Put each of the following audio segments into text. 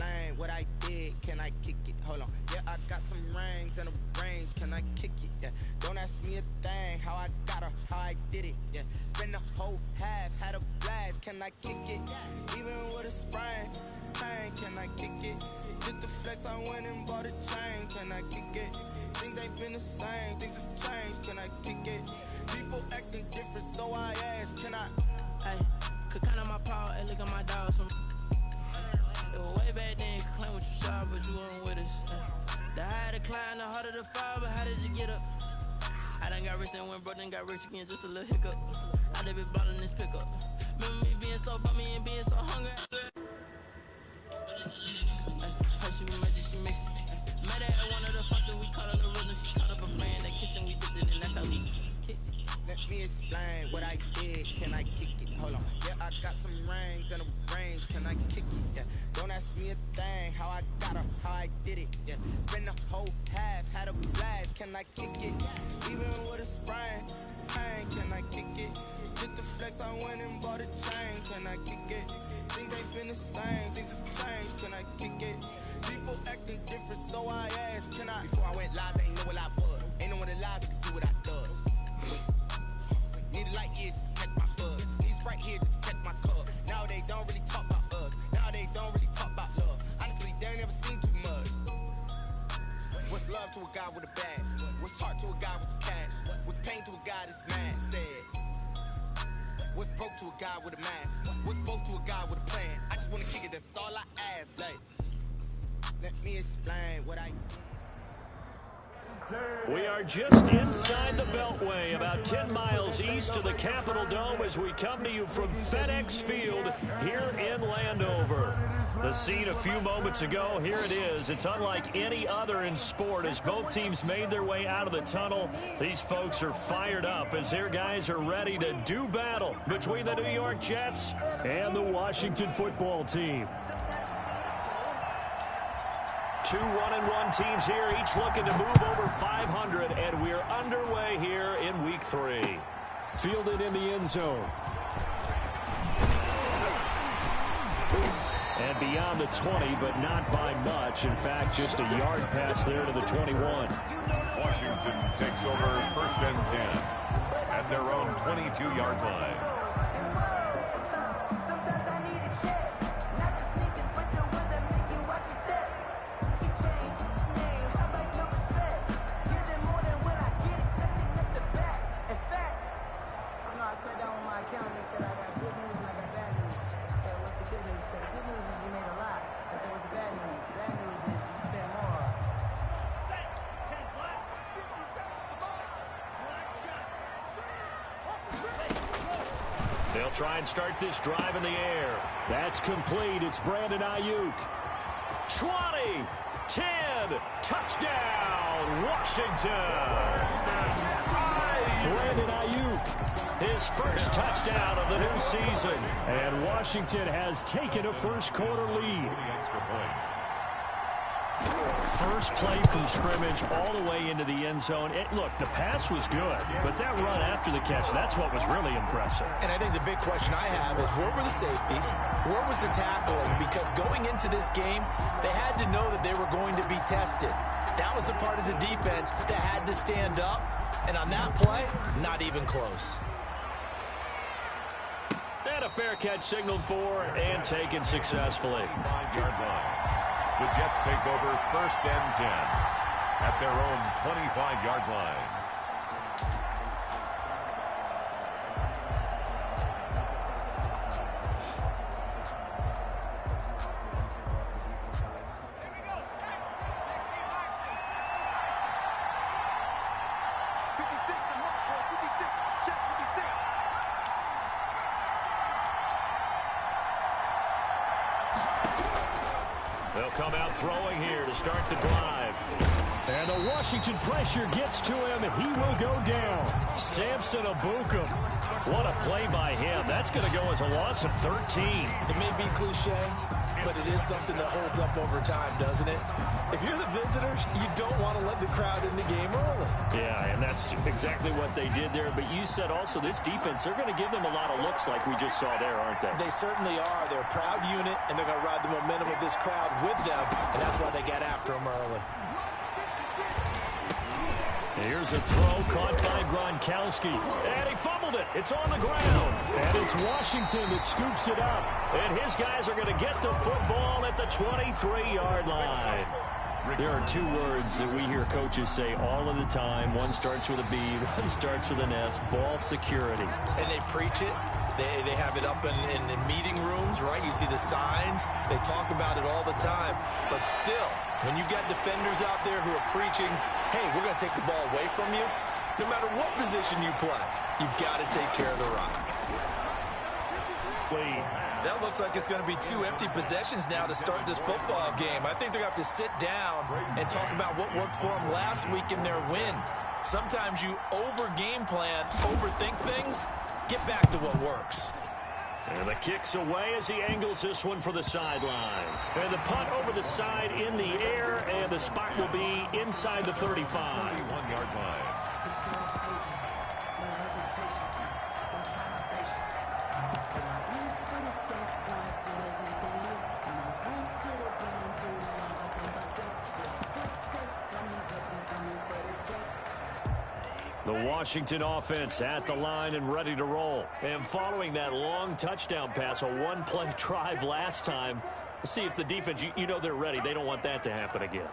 explain what I did? Can I kick it? Hold on. Yeah, I got some rings and a range. Can I kick it? Yeah. Don't ask me a thing. How I got her, how I did it. Yeah. Spend the whole half, had a blast. Can I kick it? Even with a sprain. Can I kick it? Just the flex, I went and bought a chain. Can I kick it? Things ain't been the same. Things have changed. Can I kick it? People acting different, so I ask. Can I? Hey, could count on my power, and look at my dogs from. It was way back then, you could claim what you saw, but you weren't with us. The higher the climb, the harder the fall, but how did you get up? I done got rich and went broke, then got rich again, just a little hiccup. I done been ballin' this pickup. Remember me being so bummy and being so hungry. Her she was magic, she mixed it. Met her at one of the functions, we caught her the rhythm. She caught up a friend, they kissed and we dipped it, and that's how we kicked it. Let me explain what I did. Can I kick it? Hold on. Yeah, I got some rings and a range. Can I kick it? Yeah. Don't ask me a thing. How I got her, how I did it. Yeah. Spend the whole half, had a blast. Can I kick it? Even with a sprain. Can I kick it? Just the flex, I went and bought a chain. Can I kick it? Things ain't been the same. Things have changed. Can I kick it? People acting different, so I asked. Can I? Before I went live, ain't know what I was. Ain't no one alive that could do what I does. Need a light year just to catch my buzz. Need Sprite here just to catch my cup. Now they don't really talk about us. Now they don't really talk about love. Honestly, they ain't never seen too much. What's love to a guy with a bag? What's heart to a guy with some cash? What's pain to a guy that's mad? Said. What's broke to a guy with a mask? What's broke to a guy with a plan? I just wanna kick it, that's all I ask. Like, let me explain what I. We are just inside the Beltway, about 10 miles east of the Capitol Dome as we come to you from FedEx Field here in Landover. The scene a few moments ago, here it is. It's unlike any other in sport as both teams made their way out of the tunnel. These folks are fired up as their guys are ready to do battle between the New York Jets and the Washington football team. Two 1-1 teams here, each looking to move over 500, and we're underway here in Week 3. Fielded in the end zone. And beyond the 20, but not by much. In fact, just a yard pass there to the 21. Washington takes over 1st and 10 at their own 22-yard line. They'll try and start this drive in the air. That's complete. It's Brandon Ayuk. 20, 10, touchdown, Washington. Brandon Ayuk, his first touchdown of the new season. And Washington has taken a first-quarter lead. First play from scrimmage all the way into the end zone. Look, the pass was good, but that run after the catch, that's what was really impressive. And I think the big question I have is, where were the safeties? Where was the tackling? Because going into this game, they had to know that they were going to be tested. That was a part of the defense that had to stand up. And on that play, not even close. And a fair catch signaled for and taken successfully. 5-yard line. The Jets take over 1st and 10 at their own 25-yard line. They'll come out throwing here to start the drive. And the Washington pressure gets to him, and he will go down. Samson Abukum. What a play by him. That's going to go as a loss of 13. It may be cliche, but it is something that holds up over time, doesn't it? If you're the visitors, you don't want to let the crowd in the game early. Yeah, and that's exactly what they did there. But you said also this defense, they're going to give them a lot of looks like we just saw there, aren't they? They certainly are. They're a proud unit, and they're going to ride the momentum of this crowd with them, and that's why they get after them early. Here's a throw caught by Gronkowski. And he fumbled it. It's on the ground. And it's Washington that scoops it up. And his guys are going to get the football at the 23-yard line. There are two words that we hear coaches say all of the time. One starts with a B, one starts with an S. Ball security. And they preach it. They have it up in meeting rooms, right? You see the signs. They talk about it all the time. But still, when you've got defenders out there who are preaching, hey, we're going to take the ball away from you, no matter what position you play, you've got to take care of the rock. That looks like it's going to be 2 empty possessions now to start this football game. I think they're going to have to sit down and talk about what worked for them last week in their win. Sometimes you over-game plan, overthink things. Get back to what works. And the kick's away as he angles this one for the sideline. And the punt over the side in the air, and the spot will be inside the 35. 31-yard line. The Washington offense at the line and ready to roll. And following that long touchdown pass, a one-play drive last time, see if the defense, you know they're ready. They don't want that to happen again.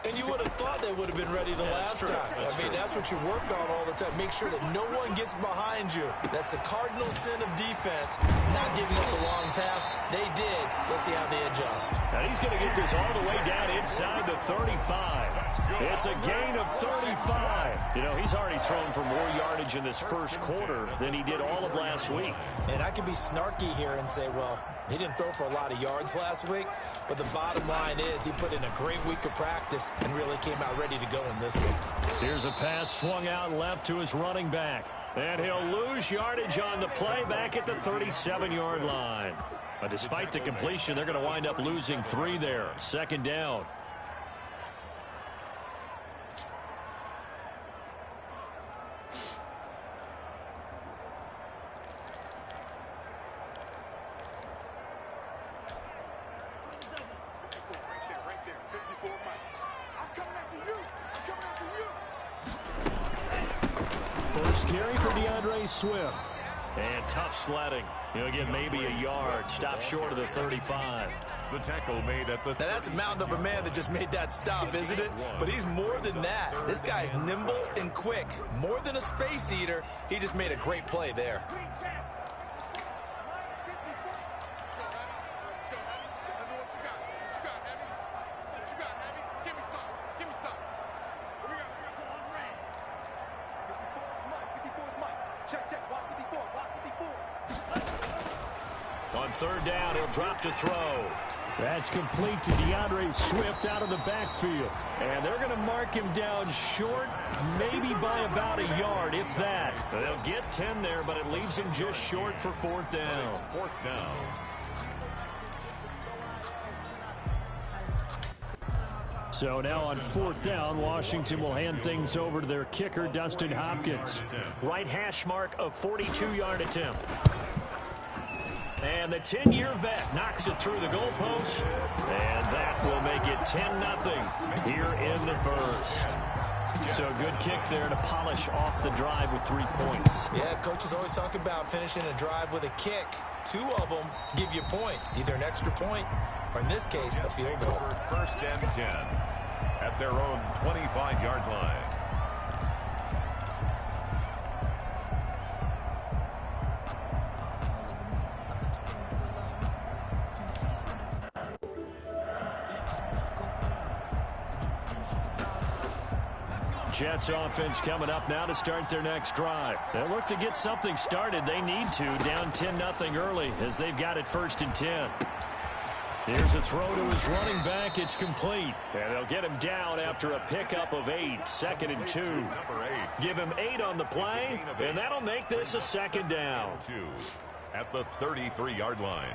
And you would have thought they would have been ready the last time. That's what you work on all the time. Make sure that no one gets behind you. That's the cardinal sin of defense, not giving up the long pass. They did. Let's see how they adjust. And he's going to get this all the way down inside the 35. It's a gain of 35. You know, he's already thrown for more yardage in this first quarter than he did all of last week. And I can be snarky here and say, well, he didn't throw for a lot of yards last week, but the bottom line is he put in a great week of practice and really came out ready to go in this week. Here's a pass swung out left to his running back. And he'll lose yardage on the play back at the 37-yard line. But despite the completion, they're going to wind up losing 3 there. Second down. First carry for DeAndre Swift. And tough sledding. He'll get maybe a yard. Stop short of the 35. The tackle made at the... Now that's a mountain of a man that just made that stop, isn't it? But he's more than that. This guy's nimble and quick. More than a space eater. He just made a great play there. On third down, he'll drop to throw. That's complete to DeAndre Swift out of the backfield. And they're going to mark him down short, maybe by about a yard, if that. They'll get 10 there, but it leaves him just short for fourth down. Fourth down. So now on fourth down, Washington will hand things over to their kicker, Dustin Hopkins. Right hash mark of 42-yard attempt. And the 10-year vet knocks it through the goalpost. And that will make it 10-0 here in the first. So a good kick there to polish off the drive with 3 points. Yeah, coaches always talk about finishing a drive with a kick. 2 of them give you points, either an extra point or, in this case, a field goal. First and 10 at their own 25-yard line. Jets offense coming up now to start their next drive. They'll look to get something started. They need to, down 10-0 early as they've got it first and 10. Here's a throw to his running back. It's complete. And they'll get him down after a pickup of 8. Second and 2. Give him 8 on the play, and that'll make this a second down. At the 33-yard line.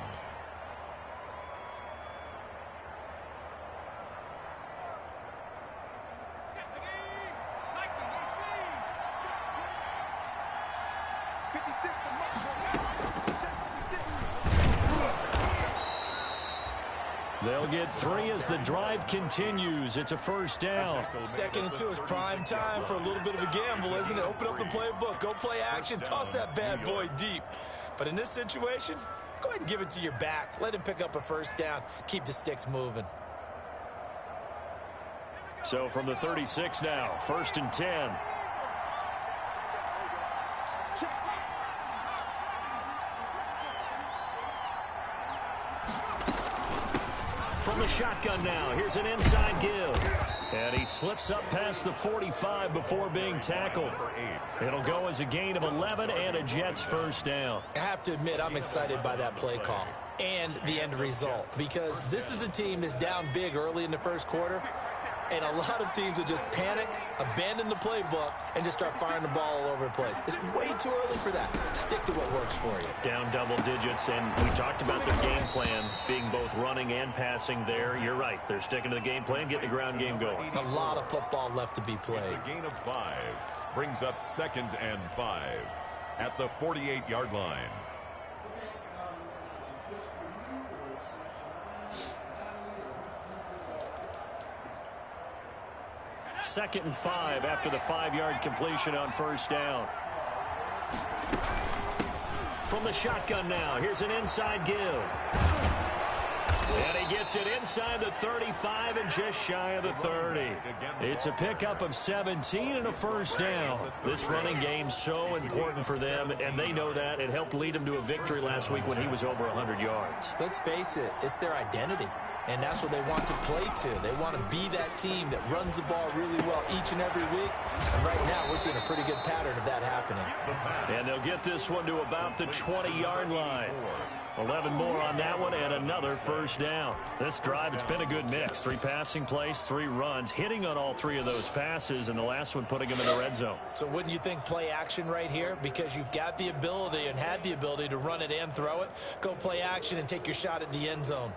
They'll get 3 as the drive continues. It's a first down. 2nd and 2 is prime time for a little bit of a gamble, isn't it? Open up the playbook, go play action, toss that bad boy deep. But in this situation, go ahead and give it to your back. Let him pick up a first down. Keep the sticks moving. So from the 36 now, 1st and 10. From the shotgun now, here's an inside give. And he slips up past the 45 before being tackled. It'll go as a gain of 11 and a Jets first down. I have to admit, I'm excited by that play call and the end result, because this is a team that's down big early in the first quarter, and a lot of teams will just panic, abandon the playbook, and just start firing the ball all over the place. It's way too early for that. Stick to what works for you. Down double digits, and we talked about their game plan being both running and passing there. You're right. They're sticking to the game plan, getting the ground game going. A lot of football left to be played. It's a gain of 5. Brings up 2nd and 5 at the 48-yard line. Second and 5 after the 5-yard completion on first down. From the shotgun now, here's an inside give. And he gets it inside the 35 and just shy of the 30. It's a pickup of 17 and a first down. This running game so important for them, and they know that. It helped lead them to a victory last week when he was over 100 yards. Let's face it, it's their identity, and that's what they want to play to. They want to be that team that runs the ball really well each and every week, and right now we're seeing a pretty good pattern of that happening. And they'll get this one to about the 20-yard line. 11 more on that one and another first down. This drive, it's been a good mix. 3 passing plays, 3 runs, hitting on all 3 of those passes, and the last one putting them in the red zone. So wouldn't you think play action right here? Because you've got the ability and had the ability to run it and throw it. Go play action and take your shot at the end zone.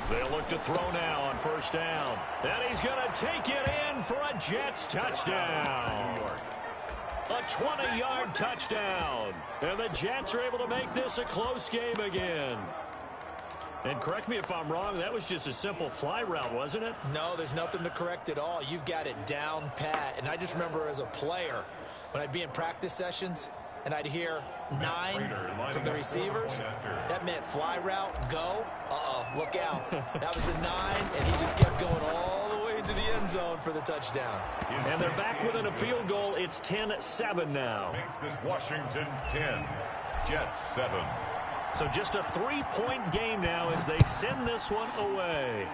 They'll look to throw now on first down. And he's going to take it in for a Jets touchdown. A 20-yard touchdown. And the Jets are able to make this a close game again. And correct me if I'm wrong, that was just a simple fly route, wasn't it? No, there's nothing to correct at all. You've got it down pat. And I just remember as a player, when I'd be in practice sessions, and I'd hear 9 from the receivers, that meant fly route, go. Look out. That was the 9, and he just kept going all the way into the end zone for the touchdown. And they're back within a field goal. It's 10-7 now. Makes this Washington 10, Jets 7. So just a 3-point game now as they send this one away.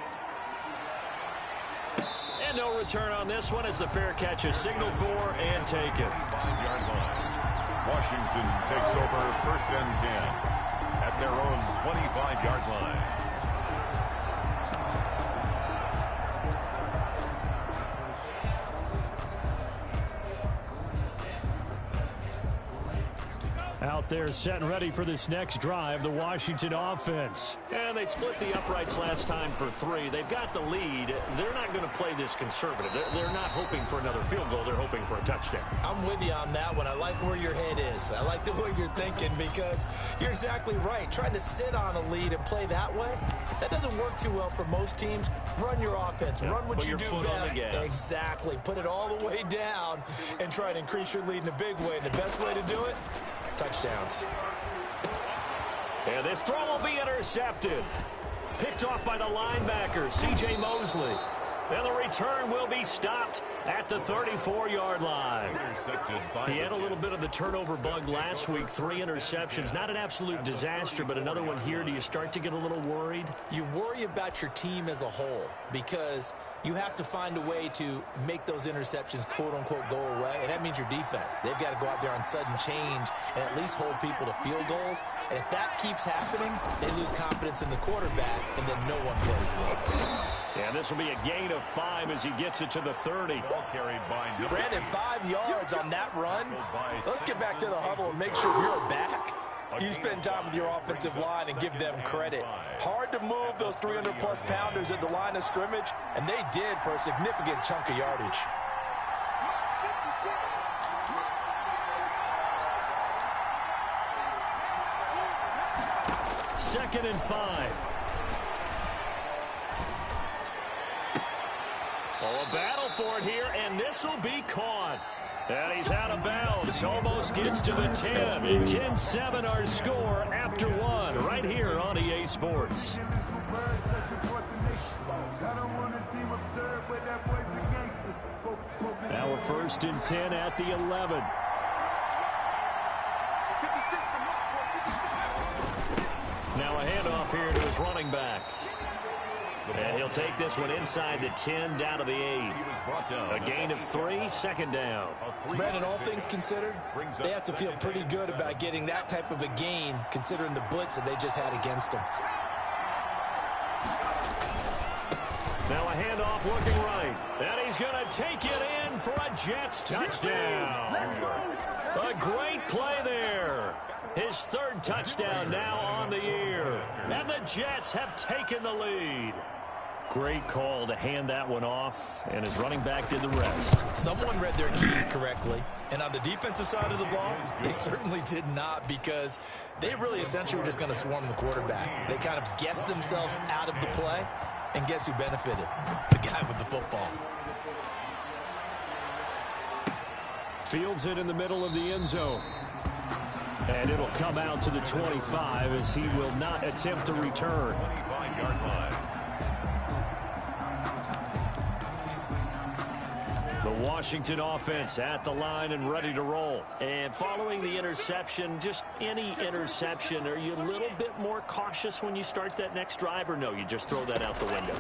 And no return on this one as the fair catch is signaled for and taken. 5-yard line. Washington takes over 1st and 10 at their own 25-yard line. Out there set and ready for this next drive, the Washington offense. And they split the uprights last time for 3. They've got the lead. They're not going to play this conservative. They're not hoping for another field goal. They're hoping for a touchdown. I'm with you on that one. I like where your head is. I like the way you're thinking, because you're exactly right. Trying to sit on a lead and play that way, that doesn't work too well for most teams. Run your offense. Run what you do best. Exactly. Put it all the way down and try to increase your lead in a big way. And the best way to do it, touchdowns. And this throw will be intercepted. Picked off by the linebacker, C.J. Mosley. And the return will be stopped at the 34-yard line. He had a little bit of the turnover bug last week. 3 interceptions. Not an absolute disaster, but another one here. Do you start to get a little worried? You worry about your team as a whole, because you have to find a way to make those interceptions, quote-unquote, go away, and that means your defense. They've got to go out there on sudden change and at least hold people to field goals. And if that keeps happening, they lose confidence in the quarterback, and then no one plays well. And this will be a gain of 5 as he gets it to the 30. Brandon, 5 yards on that run. Let's get back to the huddle and make sure we're back. You spend time with your offensive line and give them credit. Hard to move those 300-plus pounders at the line of scrimmage, and they did for a significant chunk of yardage. Second and 5. Oh, a battle for it here, and this will be caught. And he's out of bounds. Almost gets to the 10. 10-7 our score after one, right here on EA Sports. Now we're first and 10 at the 11. Now a handoff here to his running back. And he'll take this one inside the 10 down to the 8. A gain of 3, second down. Brandon, all things considered, they have to feel pretty good about getting that type of a gain considering the blitz that they just had against them. Now a handoff looking right. And he's going to take it in for a Jets touchdown. A great play there. His third touchdown now on the year. And the Jets have taken the lead. Great call to hand that one off, and his running back did the rest. Someone read their keys correctly, and on the defensive side of the ball, they certainly did not, because they really essentially were just going to swarm the quarterback. They kind of guessed themselves out of the play, and guess who benefited? The guy with the football. Fields it in the middle of the end zone. And it'll come out to the 25 as he will not attempt to return. 25-yard line. The Washington offense at the line and ready to roll. And following the interception, just any interception, are you a little bit more cautious when you start that next drive, or no, you just throw that out the window?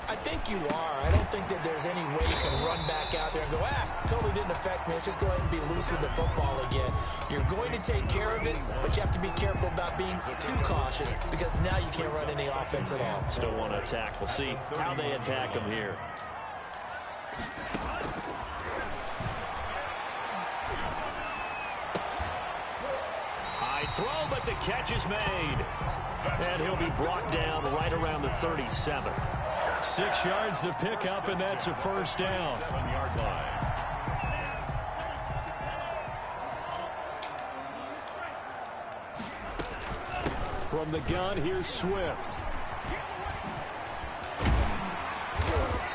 I think you are. I don't think that there's any way you can run back out there and go, totally didn't affect me. Let's just go ahead and be loose with the football again. You're going to take care of it, but you have to be careful about being too cautious, because now you can't run any offense at all. Still want to attack. We'll see how they attack him here. High throw, but the catch is made. And he'll be brought down right around the 37. 6 yards the pickup, and that's a first down. 7-yard line. From the gun, here's Swift.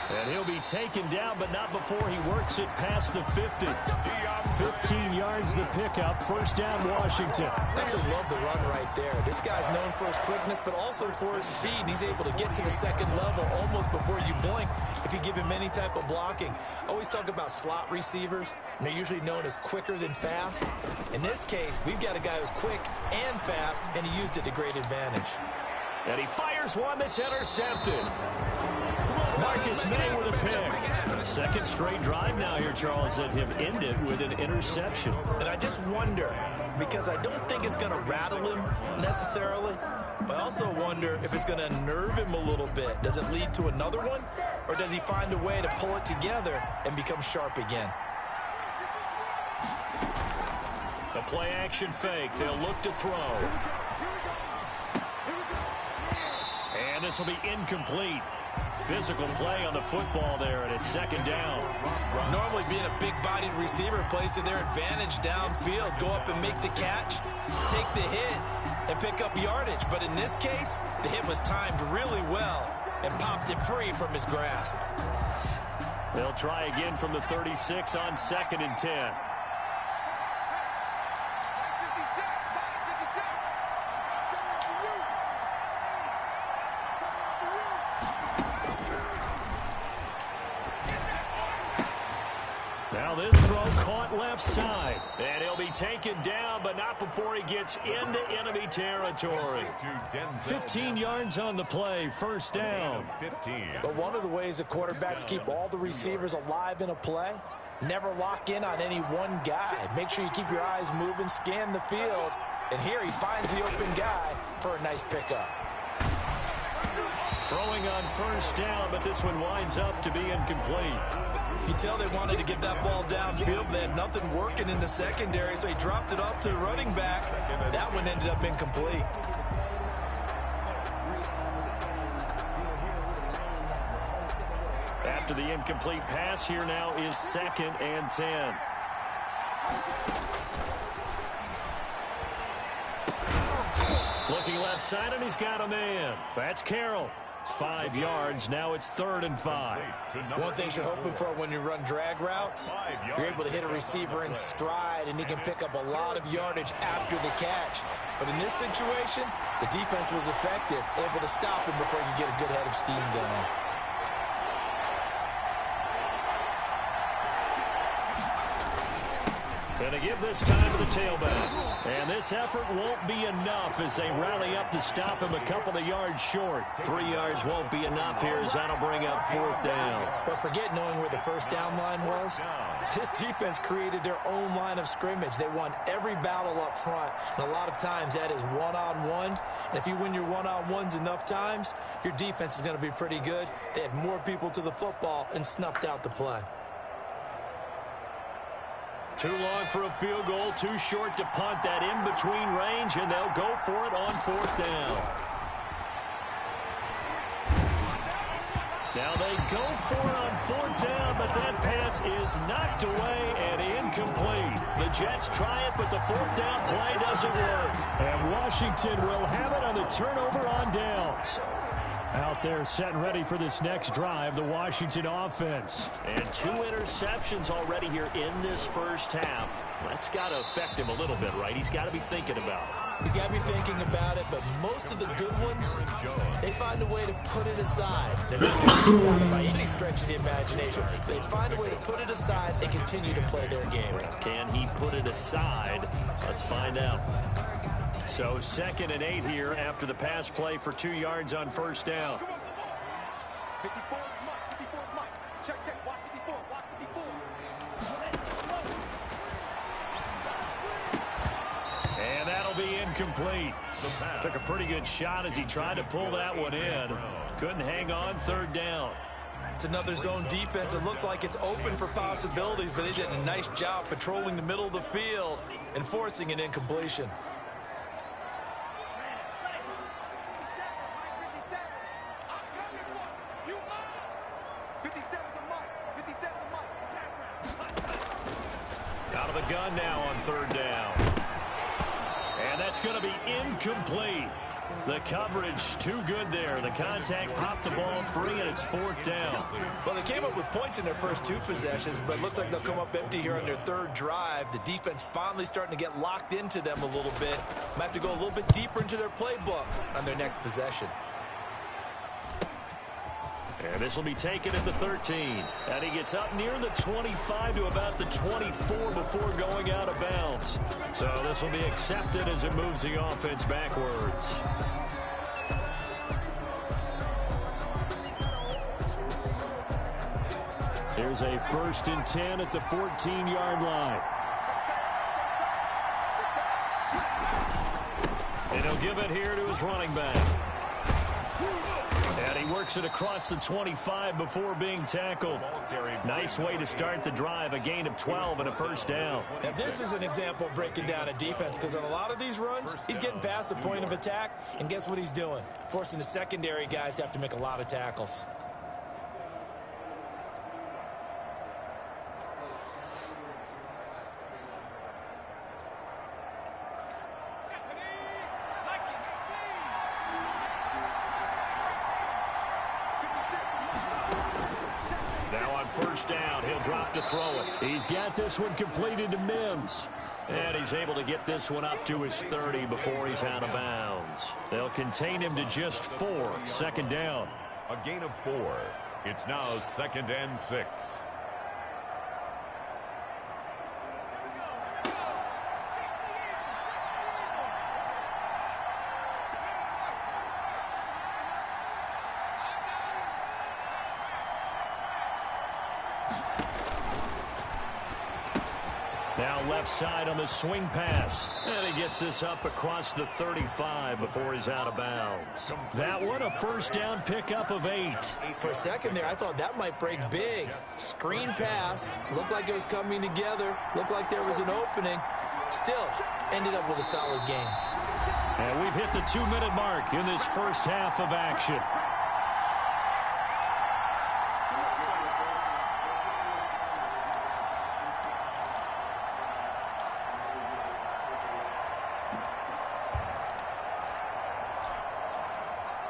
And he'll be taken down, but not before he works it past the 50. 15 yards the pickup. First down, Washington. I actually love the run right there. This guy's known for his quickness, but also for his speed. He's able to get to the second level almost before you blink if you give him any type of blocking. I always talk about slot receivers, and they're usually known as quicker than fast. In this case, we've got a guy who's quick and fast, and he used it to great advantage. And he fires one that's intercepted. Marcus May with a pick. Second straight drive now here, Charles, that have ended with an interception. And I just wonder, because I don't think it's going to rattle him necessarily, but I also wonder if it's going to nerve him a little bit. Does it lead to another one, or does he find a way to pull it together and become sharp again? The play action fake. They'll look to throw. And this will be incomplete. Physical play on the football there, and it's second down. Normally being a big-bodied receiver plays to their advantage downfield. Go up and make the catch, take the hit, and pick up yardage. But in this case, the hit was timed really well and popped it free from his grasp. They'll try again from the 36 on second and 10. Now this throw caught left side. And he'll be taken down, but not before he gets into enemy territory. 15 yards on the play, first down. But one of the ways that quarterbacks keep all the receivers alive in a play, never lock in on any one guy. Make sure you keep your eyes moving, scan the field, and here he finds the open guy for a nice pickup. Throwing on first down, but this one winds up to be incomplete. You tell they wanted to get that ball downfield, but they had nothing working in the secondary, so he dropped it up to the running back. That one ended up incomplete. After the incomplete pass, here now is 2nd and 10. Looking left side, and he's got a man. That's Carroll. 5 yards. Now it's 3rd and 5. One thing you're hoping for when you run drag routes, you're able to hit a receiver in stride, and he can pick up a lot of yardage after the catch. But in this situation, the defense was effective, able to stop him before you get a good head of steam going. Going to give this time to the tailback. And this effort won't be enough as they rally up to stop him a couple of yards short. 3 yards won't be enough here as that'll bring up 4th down. But forget knowing where the first down line was. This defense created their own line of scrimmage. They won every battle up front. And a lot of times that is one-on-one. And if you win your one-on-ones enough times, your defense is going to be pretty good. They had more people to the football and snuffed out the play. Too long for a field goal, too short to punt. That in-between range, and they'll go for it on 4th down. Now they go for it on 4th down, but that pass is knocked away and incomplete. The Jets try it, but the 4th down play doesn't work. And Washington will have it on the turnover on downs. Out there set and ready for this next drive, the Washington offense. And 2 interceptions already here in this first half. That's got to affect him a little bit, right? He's got to be thinking about it. He's got to be thinking about it, but most of the good ones, they find a way to put it aside. They're not going to keep on it by any stretch of the imagination. They find a way to put it aside and continue to play their game. Can he put it aside? Let's find out. So 2nd and 8 here after the pass play for 2 yards on first down. And that'll be incomplete. Took a pretty good shot as he tried to pull that one in. Couldn't hang on 3rd down. It's another zone defense. It looks like it's open for possibilities, but they did a nice job patrolling the middle of the field and forcing an incompletion. Out of the gun now on 3rd down. And that's going to be incomplete. The coverage too good there. The contact popped the ball free, and it's 4th down. Well, they came up with points in their first 2 possessions, but it looks like they'll come up empty here on their 3rd drive. The defense finally starting to get locked into them a little bit. Might have to go a little bit deeper into their playbook on their next possession. And this will be taken at the 13. And he gets up near the 25 to about the 24 before going out of bounds. So this will be accepted as it moves the offense backwards. Here's a 1st and 10 at the 14-yard line. And he'll give it here to his running back. And he works it across the 25 before being tackled. Nice way to start the drive, a gain of 12 and a 1st down. Now, this is an example of breaking down a defense, because on a lot of these runs, he's getting past the point of attack, and guess what he's doing? Forcing the secondary guys to have to make a lot of tackles. First down, he'll drop to throw it. He's got this one completed to Mims. And he's able to get this one up to his 30 before he's out of bounds. They'll contain him to just 4. 2nd down. A gain of 4. It's now 2nd and 6. Now left side on the swing pass. And he gets this up across the 35 before he's out of bounds. That one a first down pickup of 8. For a second there, I thought that might break big. Screen pass. Looked like it was coming together. Looked like there was an opening. Still, ended up with a solid game. And we've hit the 2-minute mark in this first half of action.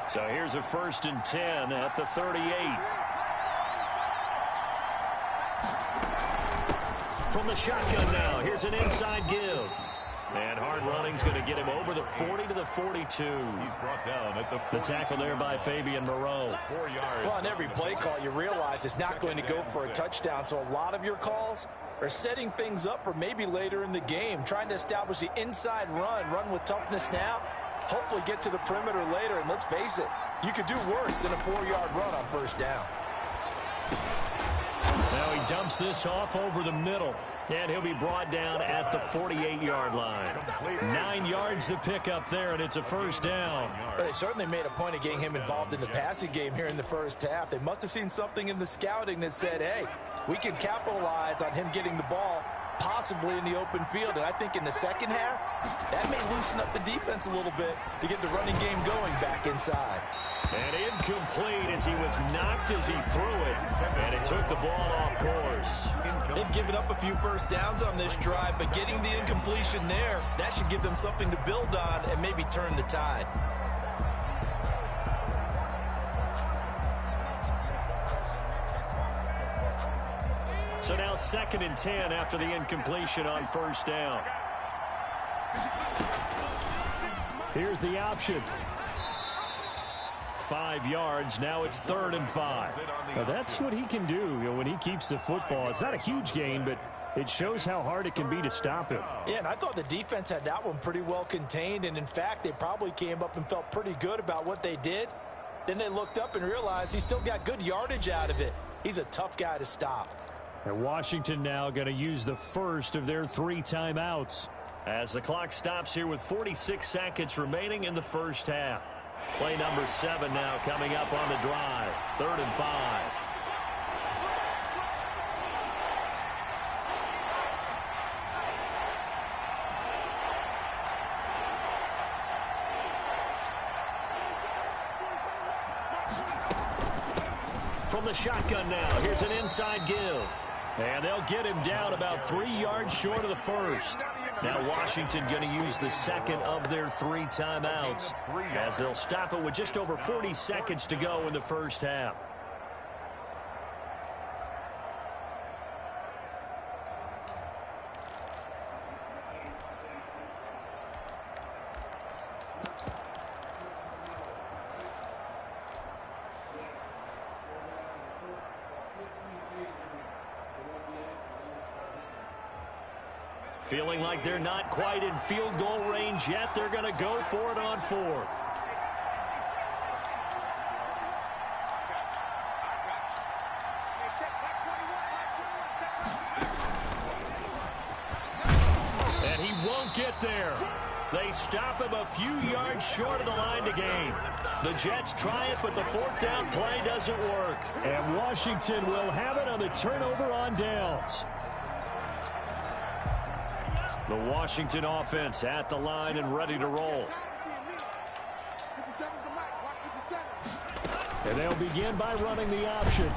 So here's a 1st and 10 at the 38. From the shotgun now, here's an inside give. And hard running's going to get him over the 40 to the 42. He's brought down at the tackle there by Fabian Moreau. 4 yards. Well, on every play call, you realize it's not going to go for a touchdown. So a lot of your calls are setting things up for maybe later in the game, trying to establish the inside run with toughness now. Hopefully get to the perimeter later, and let's face it, you could do worse than a 4-yard run on first down. Now he dumps this off over the middle, and he'll be brought down at the 48-yard line. 9 yards to pick up there, and it's a first down. Well, they certainly made a point of getting him involved in the passing game here in the first half. They must have seen something in the scouting that said, hey, we can capitalize on him getting the ball possibly in the open field. And I think in the second half, that may loosen up the defense a little bit to get the running game going back inside. And incomplete as he was knocked as he threw it. And it took the ball off course. They've given up a few first downs on this drive, but getting the incompletion there, that should give them something to build on and maybe turn the tide. So now 2nd and 10 after the incompletion on first down. Here's the option. 5 yards. Now it's 3rd and 5. Now that's what he can do, when he keeps the football. It's not a huge gain, but it shows how hard it can be to stop him. Yeah, and I thought the defense had that one pretty well contained. And, in fact, they probably came up and felt pretty good about what they did. Then they looked up and realized he still got good yardage out of it. He's a tough guy to stop. And Washington now going to use the first of their 3 timeouts as the clock stops here with 46 seconds remaining in the first half. Play number 7 now coming up on the drive. 3rd and 5. From the shotgun now, here's an inside give. And they'll get him down about 3 yards short of the first. Now Washington going to use the second of their 3 timeouts as they'll stop it with just over 40 seconds to go in the first half. Feeling like they're not quite in field goal range yet. They're going to go for it on 4th. And he won't get there. They stop him a few yards short of the line to gain. The Jets try it, but the 4th down play doesn't work. And Washington will have it on the turnover on downs. The Washington offense at the line and ready to roll. And they'll begin by running the option.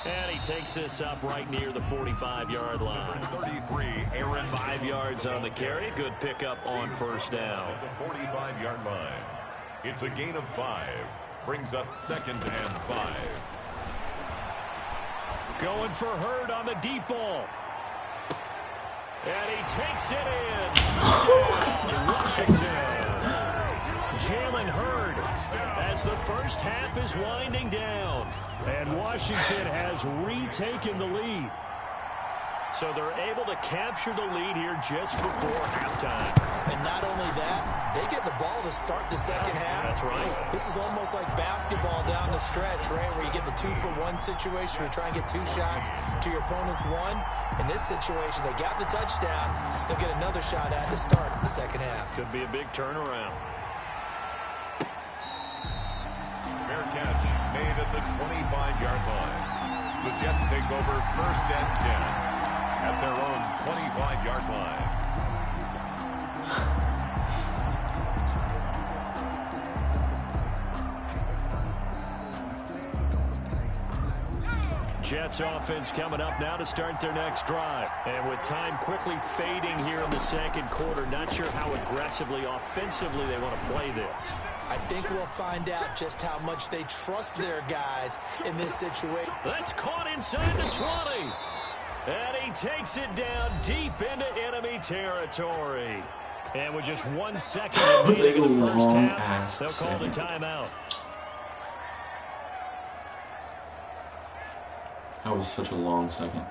And he takes this up right near the 45-yard line. 33, Aaron. 5 yards on the carry. Good pickup on first down. The 45-yard line. It's a gain of 5. Brings up 2nd and 5. Going for Hurd on the deep ball. And he takes it in. Touchdown, Washington. Jalen Hurd as the first half is winding down. And Washington has retaken the lead. So they're able to capture the lead here just before halftime. And not only that, They get the ball to start the second half. That's right. This is almost like basketball down the stretch, right, where you get the 2-for-1 situation. You're trying to get 2 shots to your opponent's 1. In this situation, they got the touchdown. They'll get another shot at to start the second half. Could be a big turnaround. Fair catch made at the 25-yard line. The Jets take over 1st and 10 at their own 25-yard line. Jets offense coming up now to start their next drive. And with time quickly fading here in the second quarter, not sure how aggressively, offensively they want to play this. I think we'll find out just how much they trust their guys in this situation. That's caught inside the 20. And he takes it down deep into enemy territory. And with just 1 second remaining in the first half, they'll call the timeout. That was such a long second.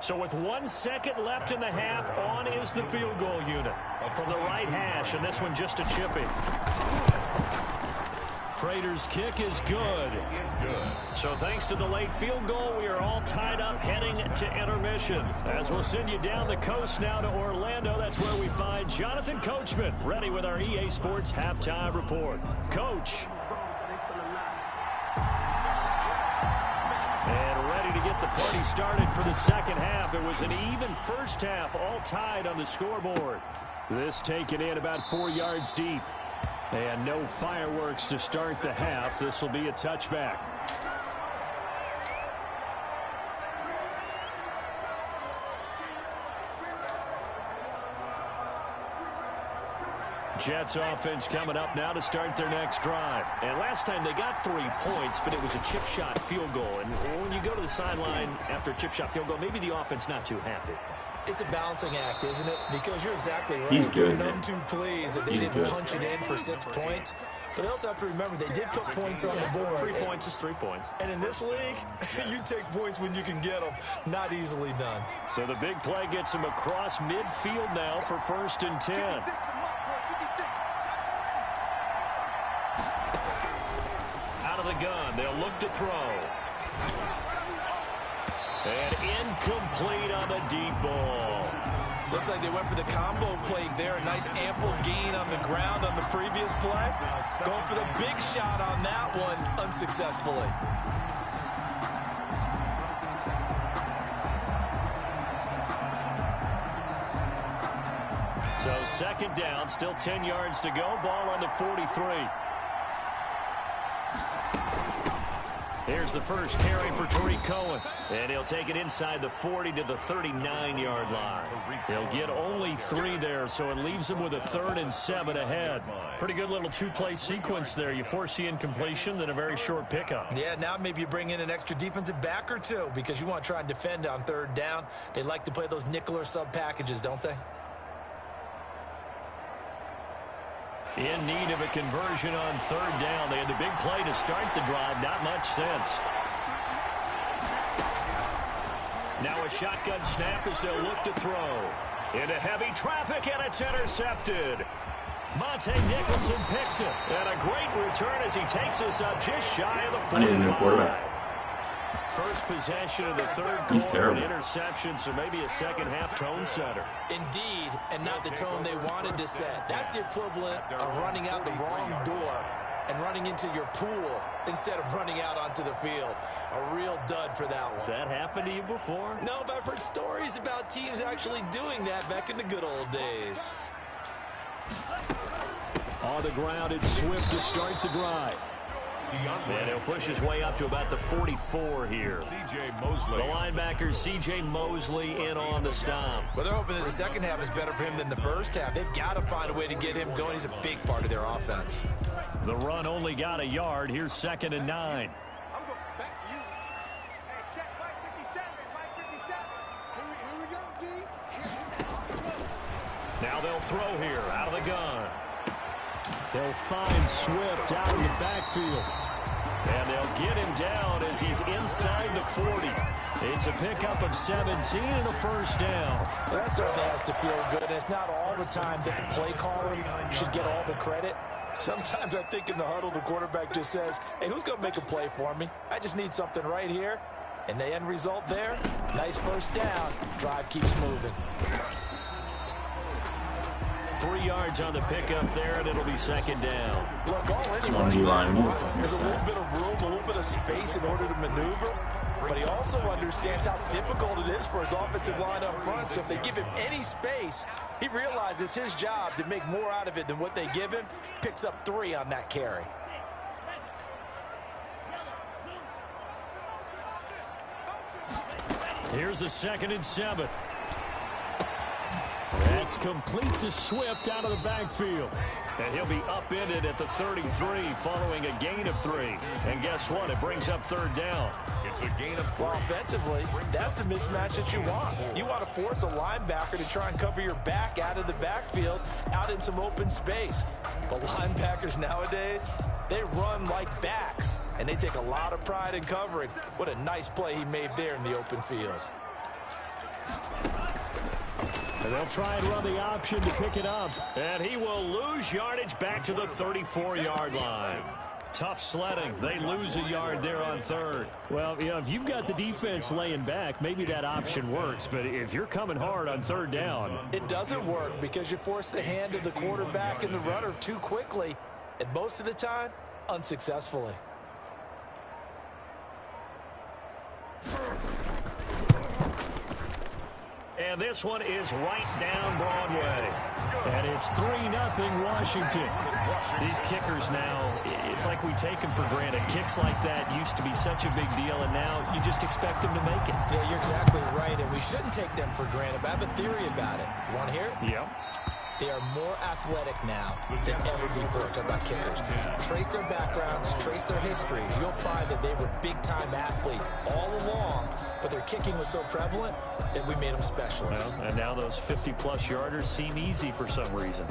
So with 1 second left in the half, on is the field goal unit from the right hash, and this one just a chipping. Prater's kick is good. So thanks to the late field goal, we are all tied up heading to intermission. As we'll send you down the coast now to Orlando, that's where we find Jonathan Coachman, ready with our EA Sports halftime report. Coach. And ready to get the party started for the second half. It was an even first half, all tied on the scoreboard. This taken in about 4 yards deep. And no fireworks to start the half. This will be a touchback. Jets offense coming up now to start their next drive. And last time they got 3 points, but it was a chip shot field goal. And when you go to the sideline after a chip shot field goal, maybe the offense not too happy. It's a balancing act, isn't it? Because you're exactly right. He's good, You're man. too pleased that they didn't punch it in for 6 points. But they also have to remember they did put points on the board. 3 points is 3 points. And in this league, you take points when you can get them. Not easily done. So the big play gets him across midfield now for 1st and 10. Out of the gun, they'll look to throw. And incomplete on the deep ball. Looks like they went for the combo play there. A nice ample gain on the ground on the previous play. Going for the big shot on that one unsuccessfully. So second down, still 10 yards to go. Ball on the 43. Here's the first carry for Tariq Cohen. And he'll take it inside the 40 to the 39-yard line. He'll get only 3 there, so it leaves him with a 3rd and 7 ahead. Pretty good little 2-play sequence there. You force the incompletion, then a very short pickup. Yeah, now maybe you bring in an extra defensive back or 2 because you want to try and defend on 3rd down. They like to play those nickel or sub packages, don't they? In need of a conversion on 3rd down. They had the big play to start the drive. Not much sense. Now a shotgun snap as they'll look to throw. Into heavy traffic, and it's intercepted. Monte Nicholson picks it. And a great return as he takes us up just shy of the 45. I need a new quarterback. First possession of the 3rd He's quarter, an terrible. interception, so maybe a second-half tone setter. Indeed, and not the tone they wanted to set. That's the equivalent of running out the wrong door and running into your pool instead of running out onto the field. A real dud for that one. Has that happened to you before? No, but I've heard stories about teams actually doing that back in the good old days. On the ground, it's Swift to start the drive. And he'll push his way up to about the 44 here. C.J. Mosley. The linebacker, C.J. Mosley, in on the stop. Well, they're hoping that the second half is better for him than the first half. They've got to find a way to get him going. He's a big part of their offense. The run only got a yard. Here's 2nd and 9. I'm going back to you. Hey, check 557. 557. Here we go, D. Now they'll throw here out of the gun. They'll find Swift out in the backfield. And they'll get him down as he's inside the 40. It's a pickup of 17 and a first down. Well, that certainly has to feel good. And it's not all the time that the play caller should get all the credit. Sometimes I think in the huddle, the quarterback just says, hey, who's going to make a play for me? I just need something right here. And the end result there, nice first down. Drive keeps moving. 3 yards on the pickup there, and it'll be second down. Look, all anyone wants is a little bit of room, a little bit of space in order to maneuver. But he also understands how difficult it is for his offensive line up front. So if they give him any space, he realizes his job to make more out of it than what they give him. Picks up 3 on that carry. Here's a 2nd and 7. That's complete to Swift out of the backfield. And he'll be upended at the 33 following a gain of 3. And guess what? It brings up 3rd down. It's a gain of 3. Well, offensively, that's the mismatch that you want. You want to force a linebacker to try and cover your back out of the backfield, out in some open space. But linebackers nowadays, they run like backs, and they take a lot of pride in covering. What a nice play he made there in the open field. And they'll try and run the option to pick it up. And he will lose yardage back to the 34-yard line. Tough sledding. They lose a yard there on 3rd. Well, you know, if you've got the defense laying back, maybe that option works. But if you're coming hard on 3rd down, it doesn't work because you force the hand of the quarterback and the runner too quickly. And most of the time, unsuccessfully. And this one is right down Broadway. And it's 3-0 Washington. These kickers now, it's like we take them for granted. Kicks like that used to be such a big deal, and now you just expect them to make it. Yeah, you're exactly right, and we shouldn't take them for granted. But I have a theory about it. You want to hear it? Yeah. They are more athletic now than ever before. Talk about kickers. Trace their backgrounds, trace their histories. You'll find that they were big-time athletes all along, but their kicking was so prevalent that we made them specialists. Well, and now those 50-plus yarders seem easy for some reason.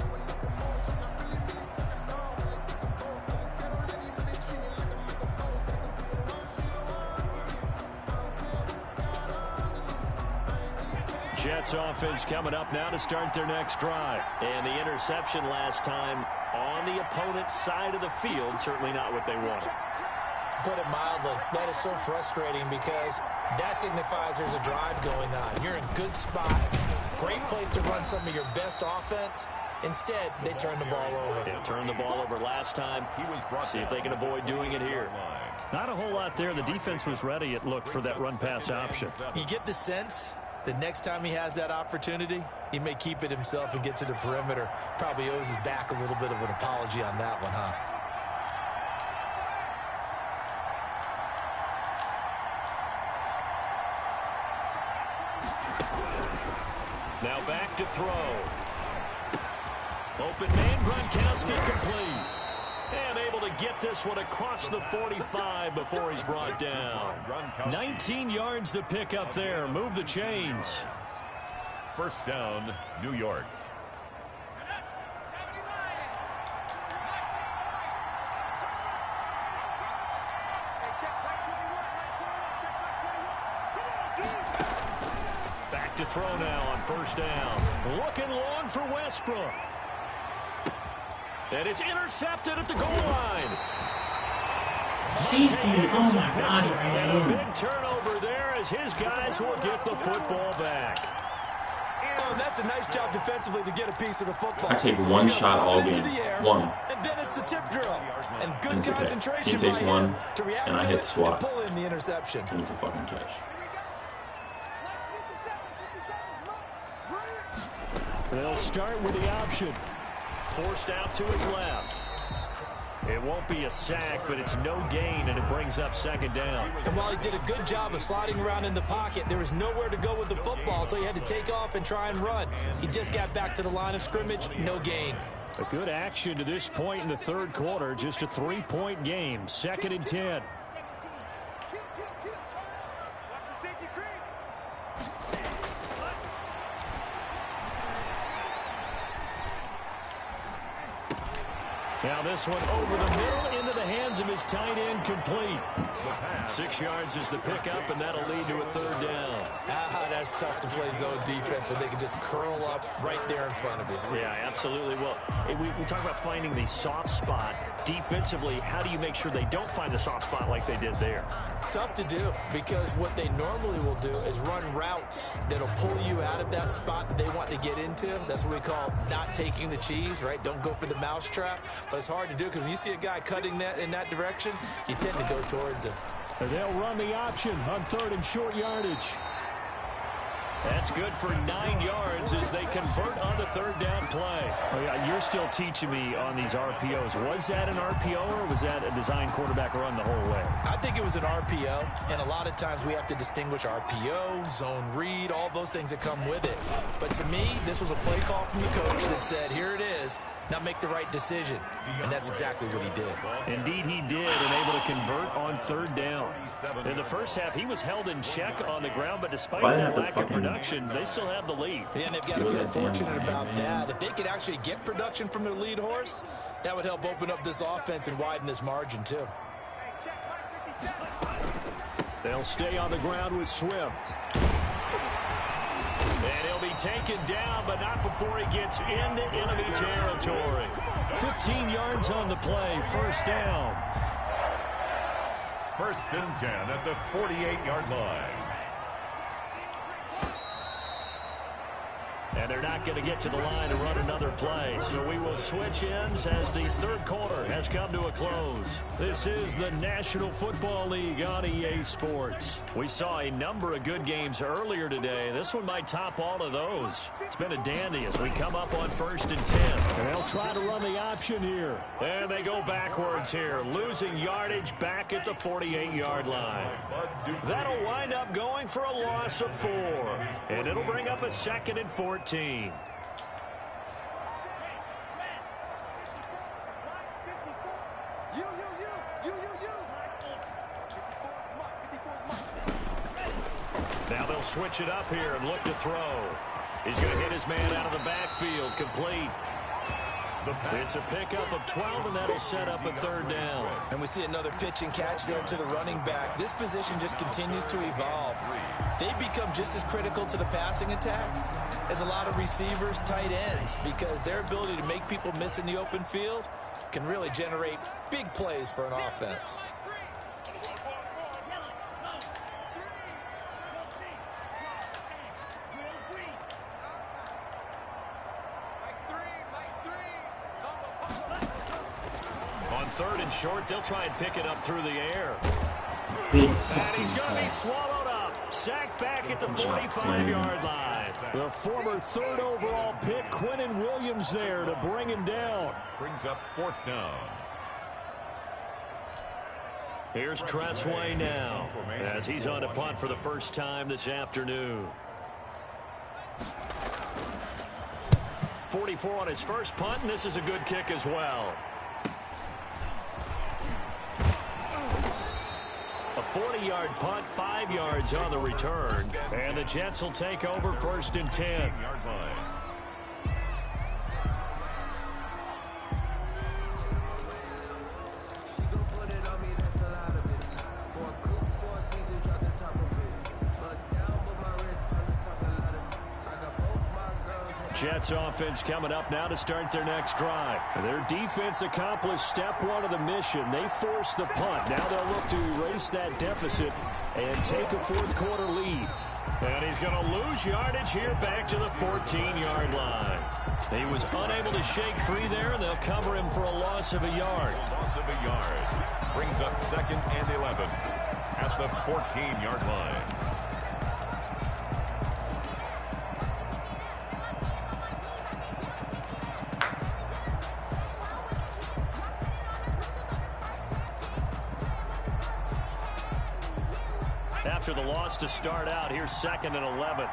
Jets offense coming up now to start their next drive. And the interception last time on the opponent's side of the field, certainly not what they wanted. Put it mildly, that is so frustrating because that signifies there's a drive going on. You're in good spot, great place to run some of your best offense. Instead, they turn the ball over. Yeah, turned the ball over last time. See if they can avoid doing it here. Not a whole lot there. The defense was ready, it looked, for that run-pass option. You get the sense the next time he has that opportunity, he may keep it himself and get to the perimeter. Probably owes his back a little bit of an apology on that one, huh? Now back to throw. Open man, Gronkowski complete. And able to get this one across the 45 before he's brought down. 19 yards to pick up there. Move the chains. First down, New York. Back to throw now on first down. Looking long for Westbrook. And it's intercepted at the goal line. Safety. Oh my God, and a man. big turnover there as his guys will get the football back. And that's a nice job defensively to get a piece of the football. I take one shot all game. One. And then it's the tip drill. And good It's okay. concentration He takes by one, him to react and I to hit it swat. and pull in the interception. And it's a fucking catch. They'll start with the option. Forced out to his left. It won't be a sack, but it's no gain, and it brings up second down. And while he did a good job of sliding around in the pocket, there was nowhere to go with the football, so he had to take off and try and run. He just got back to the line of scrimmage, no gain. A good action to this point in the third quarter. Just a 3-point game. 2nd and 10. Now this one over the middle into the hands of his tight end complete. 6 yards is the pickup, and that'll lead to a third down. That's tough to play zone defense when they can just curl up right there in front of you. Yeah, absolutely. Well, we talk about finding the soft spot. Defensively, how do you make sure they don't find the soft spot like they did there? Tough to do, because what they normally will do is run routes that'll pull you out of that spot that they want to get into. That's what we call not taking the cheese, right? Don't go for the mousetrap. But it's hard to do, because when you see a guy cutting that in that direction, you tend to go towards him. They'll run the option on 3rd and short yardage. That's good for 9 yards as they convert on the 3rd down play. Oh, yeah, you're still teaching me on these RPOs. Was that an RPO or was that a design quarterback run the whole way? I think it was an RPO, and a lot of times we have to distinguish RPO, zone read, all those things that come with it. But to me, this was a play call from the coach that said, here it is, now make the right decision. And that's exactly what he did. Indeed, he did, and able to convert on 3rd down. In the first half, he was held in check on the ground, but despite that lack of production, they still have the lead. Yeah, and they've got to feel fortunate about that. If they could actually get production from their lead horse, that would help open up this offense and widen this margin, too. They'll stay on the ground with Swift. And he'll be taken down, but not before he gets into enemy territory. 15 yards on the play, 1st down. 1st and 10 at the 48-yard line. And they're not going to get to the line to run another play. So we will switch ends as the 3rd quarter has come to a close. This is the National Football League on EA Sports. We saw a number of good games earlier today. This one might top all of those. It's been a dandy as we come up on 1st and 10. And they'll try to run the option here. And they go backwards here, losing yardage back at the 48-yard line. That'll wind up going for a loss of 4. And it'll bring up a 2nd and 14. Now they'll switch it up here and look to throw. He's going to hit his man out of the backfield, complete. It's a pickup of 12, and that'll set up a 3rd down. And we see another pitch and catch there to the running back. This position just continues to evolve. They become just as critical to the passing attack as a lot of receivers, tight ends, because their ability to make people miss in the open field can really generate big plays for an offense. On 3rd and short, they'll try and pick it up through the air. And he's going to be swallowed up. Sacked back at the 45-yard line. The former 3rd overall pick, Quinnen Williams, there to bring him down. Brings up 4th down. Here's Tressway now as he's on to punt for the first time this afternoon. 44 on his first punt, and this is a good kick as well. A 40-yard punt, 5 yards on the return. And the Jets will take over 1st and 10. Jets offense coming up now to start their next drive. Their defense accomplished step 1 of the mission. They forced the punt. Now they'll look to erase that deficit and take a 4th quarter lead. And he's going to lose yardage here back to the 14-yard line. He was unable to shake free there, and they'll cover him for a loss of a yard. Loss of a yard. Brings up 2nd and 11 at the 14-yard line. After the loss to start out, here's 2nd and 11.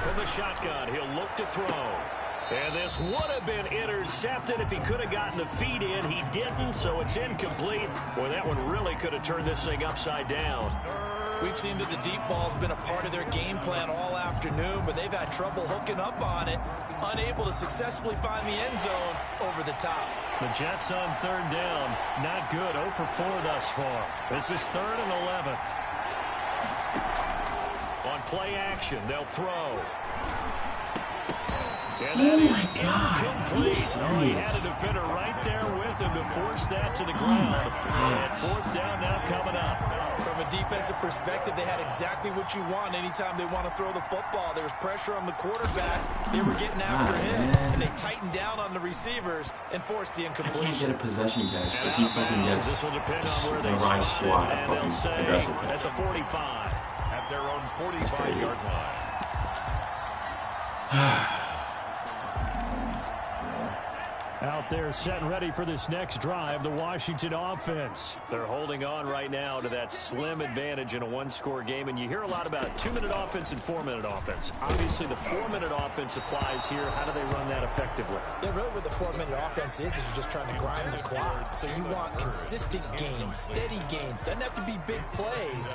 From the shotgun, he'll look to throw. And this would have been intercepted if he could have gotten the feet in. He didn't, so it's incomplete. Boy, that one really could have turned this thing upside down. We've seen that the deep ball's been a part of their game plan all afternoon, but they've had trouble hooking up on it, unable to successfully find the end zone over the top. The Jets on 3rd down. Not good. 0 for 4 thus far. This is 3rd and 11. On play action, they'll throw. And that is incomplete. Oh, he had a defender right there with him to force that to the ground. And 4th down now coming up. From a defensive perspective, they had exactly what you want anytime they want to throw the football. There was pressure on the quarterback. They were getting after him, and they tightened down on the receivers and forced the incompletion. I can't get a possession catch, but he fucking gets the right slot at fucking possession catch. At the 45. At their own 45-yard line. Out there set and ready for this next drive, the Washington offense. They're holding on right now to that slim advantage in a one-score game, and you hear a lot about 2-minute offense and 4-minute offense. Obviously, the 4-minute offense applies here. How do they run that effectively? Yeah, really what the 4-minute offense is you're just trying to grind the clock. So you want consistent gains, steady gains. Doesn't have to be big plays,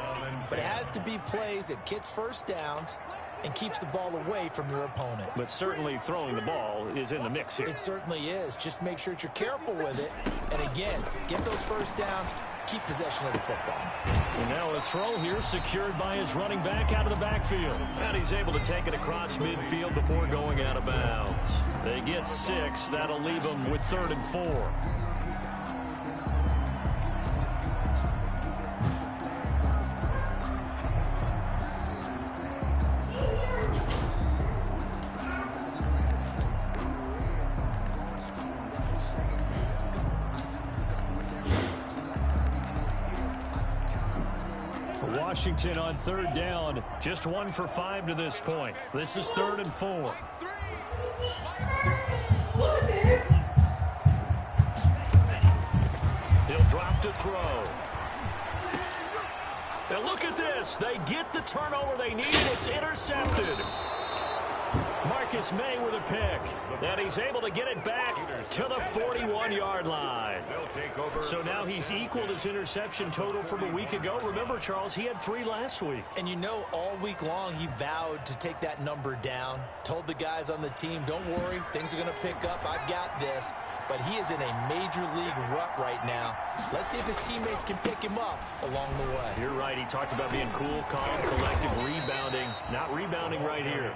but it has to be plays that gets first downs and keeps the ball away from your opponent. But certainly throwing the ball is in the mix here. It certainly is. Just make sure that you're careful with it. And again, get those first downs, keep possession of the football. And now a throw here secured by his running back out of the backfield. And he's able to take it across midfield before going out of bounds. They get 6. That'll leave them with 3rd and 4. Washington on 3rd down, just 1 for 5 to this point. This is 3rd and 4. He'll drop to throw. Now look at this. They get the turnover they need. It's intercepted. Marcus May with a pick. And he's able to get it back to the 41-yard line. So now he's equaled his interception total from a week ago. Remember, Charles, he had 3 last week. And you know, all week long he vowed to take that number down. Told the guys on the team, don't worry, things are going to pick up. I've got this. But he is in a major league rut right now. Let's see if his teammates can pick him up along the way. You're right. He talked about being cool, calm, collective, rebounding. Not rebounding right here.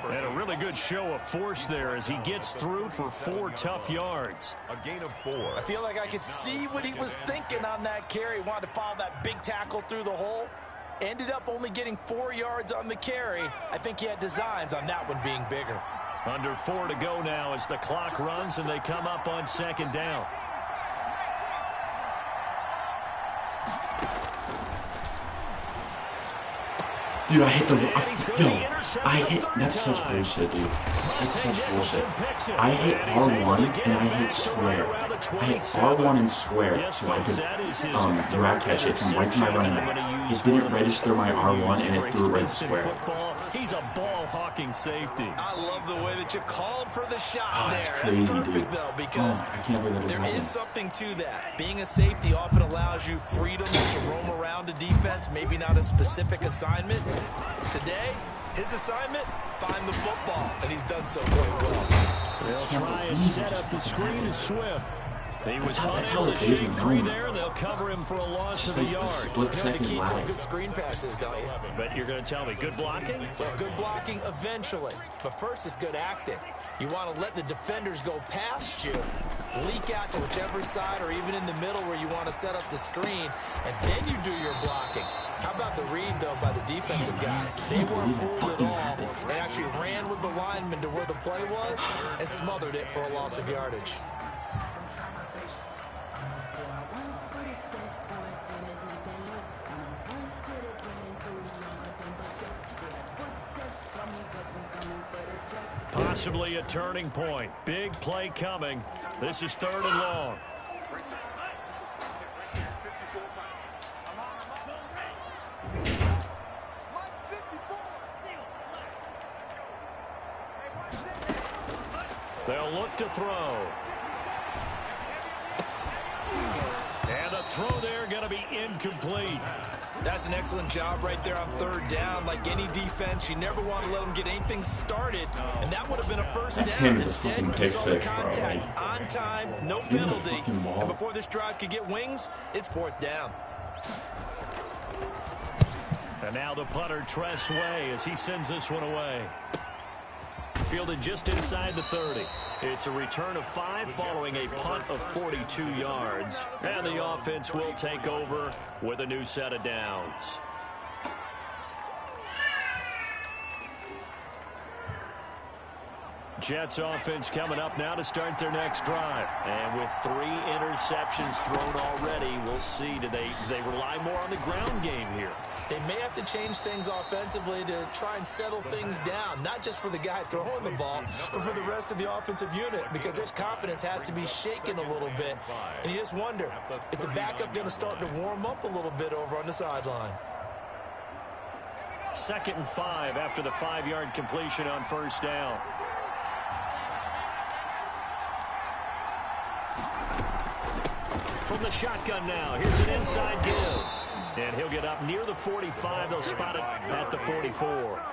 And a really good show of force there as he gets through for 4 tough yards. A gain of 4. I feel like I could see what he was thinking on that carry. Wanted to follow that big tackle through the hole. Ended up only getting 4 yards on the carry. I think he had designs on that one being bigger. Under 4 to go now as the clock runs and they come up on 2nd down. Dude, I hit the... that's such bullshit, dude. That's such bullshit. I hit R1 and I hit square. I hit R1 and square so I could drag catch it from right to my running back. It didn't register my R1 and it threw it right to square. He's a ball-hawking safety. I love the way that you called for the shot there. That's crazy, perfect, dude. though, because I can't believe that there happened. is something to that. Being a safety often allows you freedom to roam around a defense, maybe not a specific assignment. Today, his assignment, find the football, and he's done so quite well. They'll try and set up the screen to Swift. He was That's how unable his to days shake were free going. there. They'll cover him for a loss of a Like yard. a split You know the second key to a lag. good screen pass is, don't you? But you're going to tell me, good blocking? Well, good blocking eventually, but first is good acting. You want to let the defenders go past you, leak out to whichever side or even in the middle where you want to set up the screen, and then you do your blocking. How about the read, though, by the defensive guys? They weren't fooled at all. They actually ran with the lineman to where the play was and smothered it for a loss of yardage. Possibly a turning point. Big play coming. This is 3rd and long. They'll look to throw. And the throw there going to be incomplete. That's an excellent job right there on third down. Like any defense, you never want to let them get anything started, and that would have been a first That's down. him as a Instead, fucking you pick saw the six, bro. contact Like, on time, no give me the penalty, fucking ball. and before this drive could get wings, it's fourth down. And now the punter, Tress Way, as he sends this one away. Fielded just inside the 30. It's a return of 5 following a punt of 42 yards. And the offense will take over with a new set of downs. Jets offense coming up now to start their next drive. And with 3 interceptions thrown already, we'll see. Do they rely more on the ground game here? They may have to change things offensively to try and settle things down, not just for the guy throwing the ball, but for the rest of the offensive unit, because their confidence has to be shaken a little bit. And you just wonder, is the backup going to start to warm up a little bit over on the sideline? 2nd and 5 after the 5-yard completion on first down. From the shotgun now, here's an inside give. And he'll get up near the 45. They'll spot it at the 44.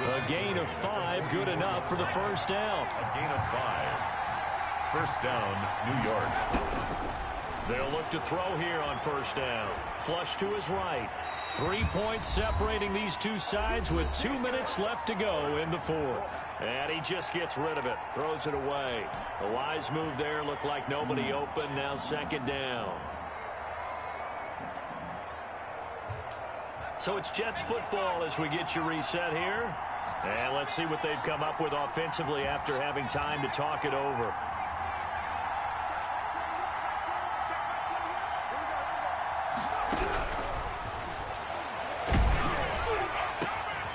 A gain of 5, good enough for the first down. A gain of 5. First down, New York. They'll look to throw here on first down. Flush to his right. 3 points separating these two sides with 2 minutes left to go in the fourth. And he just gets rid of it. Throws it away. A wise move there. Looked like nobody open. Now second down. So it's Jets football as we get you reset here. And let's see what they've come up with offensively after having time to talk it over.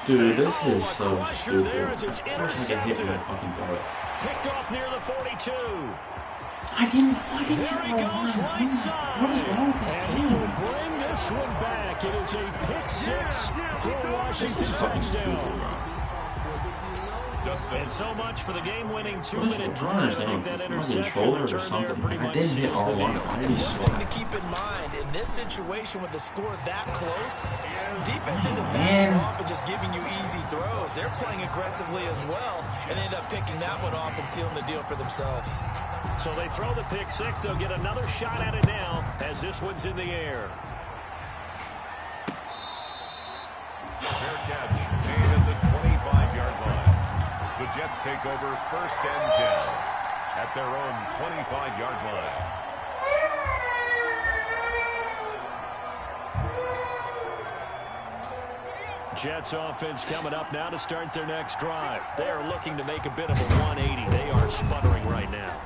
Dude, this is so stupid. Of course I get hit in my fucking throat. Picked off near the 42. I didn't There hit he my goes, line. right side. What is wrong with this And he game? will bring this one back. It is a pick 6 for a Washington touchdown. And so much for the game-winning 2-minute drive. I think that interception return there pretty much seals the deal. One thing to keep in mind, in this situation with the score that close, defense isn't backing off and just giving you easy throws. They're playing aggressively as well, and they end up picking that one off and sealing the deal for themselves. So they throw the pick 6. They'll get another shot at it now as this one's in the air. Fair catch made at the 25-yard line. The Jets take over first and 10 at their own 25-yard line. Jets offense coming up now to start their next drive. They are looking to make a bit of a 180. They are sputtering right now.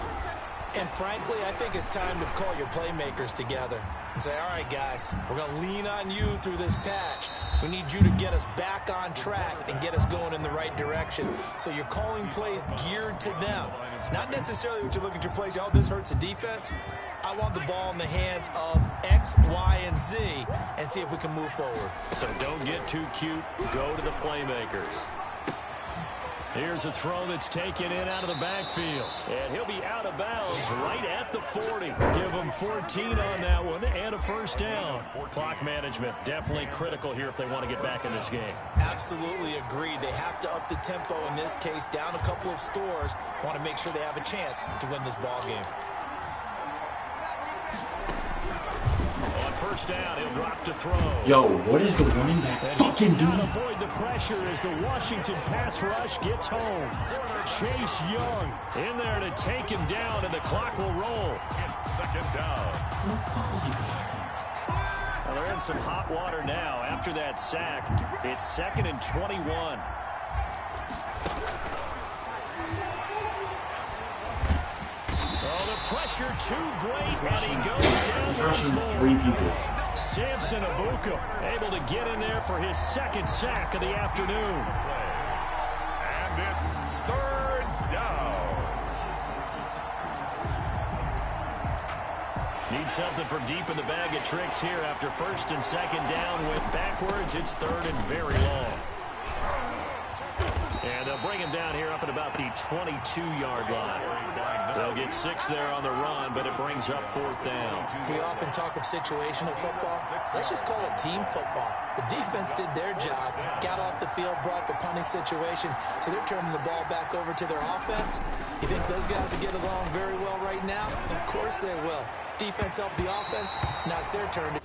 And frankly, I think it's time to call your playmakers together and say, all right, guys, we're going to lean on you through this patch. We need you to get us back on track and get us going in the right direction. So you're calling plays geared to them. Not necessarily what you look at your plays, oh, this hurts the defense. I want the ball in the hands of X, Y, and Z and see if we can move forward. So don't get too cute. Go to the playmakers. Here's a throw that's taken in out of the backfield. And he'll be out of bounds right at the 40. Give him 14 on that one and a first down. Clock management definitely critical here if they want to get back in this game. Absolutely agreed. They have to up the tempo in this case, down a couple of scores. Want to make sure they have a chance to win this ball game. On first down, he'll drop to throw. Yo, what is the running back fucking doing? Avoid the pressure as the Washington pass rush gets home. Chase Young in there to take him down, and the clock will roll. It's second down. What the fuck was he blocking? Well, they're in some hot water now after that sack. It's 2nd and 21. Oh, the pressure too great, and he goes down. He's rushing 3 people. Samson Abuka able to get in there for his 2nd sack of the afternoon. And it's third down. Need something from deep in the bag of tricks here after 1st and 2nd down. Went backwards. It's 3rd and very long. And they'll bring him down here up at about the 22-yard line. They'll get 6 there on the run, but it brings up 4th down. We often talk of situational football. Let's just call it team football. The defense did their job, got off the field, brought the punting situation, so they're turning the ball back over to their offense. You think those guys will get along very well right now? Of course they will. Defense helped the offense. Now it's their turn to